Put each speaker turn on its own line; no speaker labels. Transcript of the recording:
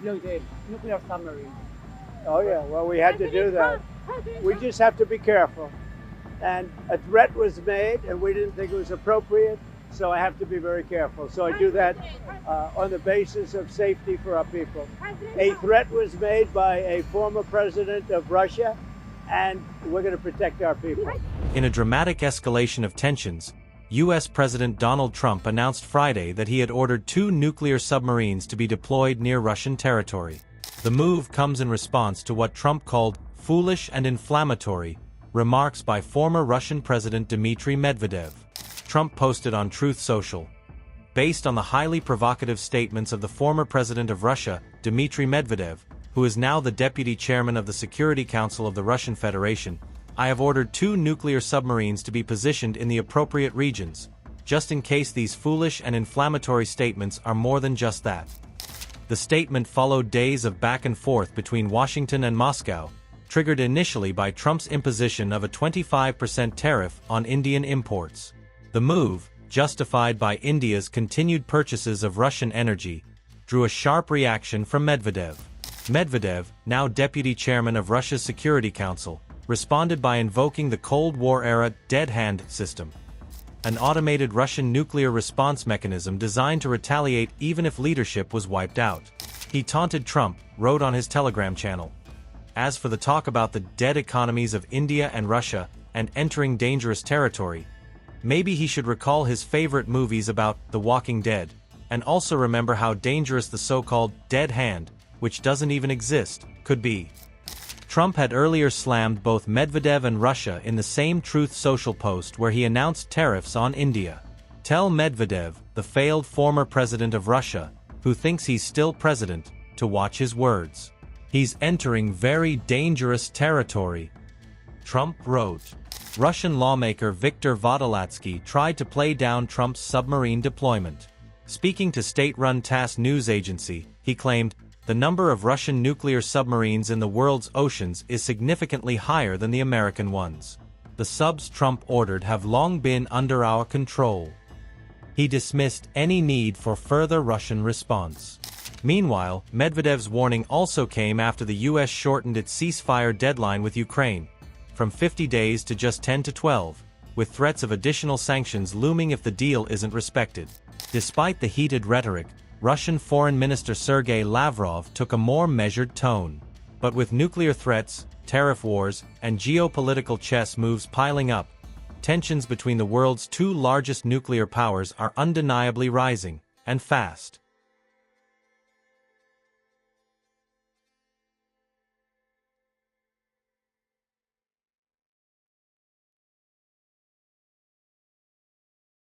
The nuclear submarine.
Oh yeah, well we had to do that. We just have to be careful. And a threat was made and we didn't think it was appropriate, so I have to be very careful. So I do that on the basis of safety for our people. A threat was made by a former president of Russia, and we're going to protect our people.
In a dramatic escalation of tensions, U.S. President Donald Trump announced Friday that he had ordered 2 nuclear submarines to be deployed near Russian territory. The move comes in response to what Trump called foolish and inflammatory remarks by former Russian President Dmitry Medvedev. Trump posted on Truth Social, "Based on the highly provocative statements of the former president of Russia, Dmitry Medvedev, who is now the deputy chairman of the Security Council of the Russian Federation, I have ordered 2 nuclear submarines to be positioned in the appropriate regions, just in case these foolish and inflammatory statements are more than just that." The statement followed days of back and forth between Washington and Moscow, triggered initially by Trump's imposition of a 25% tariff on Indian imports. The move, justified by India's continued purchases of Russian energy, drew a sharp reaction from Medvedev. Medvedev, now deputy chairman of Russia's Security Council, responded by invoking the Cold War-era dead hand system, an automated Russian nuclear response mechanism designed to retaliate even if leadership was wiped out. He taunted Trump, wrote on his Telegram channel. As for the talk about the dead economies of India and Russia and entering dangerous territory, maybe he should recall his favorite movies about The Walking Dead, and also remember how dangerous the so-called dead hand, which doesn't even exist, could be. Trump had earlier slammed both Medvedev and Russia in the same Truth Social post where he announced tariffs on India. Tell Medvedev, the failed former president of Russia, who thinks he's still president, to watch his words. He's entering very dangerous territory, Trump wrote. Russian lawmaker Viktor Vodolatsky tried to play down Trump's submarine deployment. Speaking to state-run TASS news agency, he claimed, "The number of Russian nuclear submarines in the world's oceans is significantly higher than the American ones. The subs Trump ordered have long been under our control." He dismissed any need for further Russian response. Meanwhile, Medvedev's warning also came after the U.S. shortened its ceasefire deadline with Ukraine, from 50 days to just 10 to 12, with threats of additional sanctions looming if the deal isn't respected. Despite the heated rhetoric, Russian Foreign Minister Sergei Lavrov took a more measured tone. But with nuclear threats, tariff wars, and geopolitical chess moves piling up, tensions between the world's 2 largest nuclear powers are undeniably rising, and fast.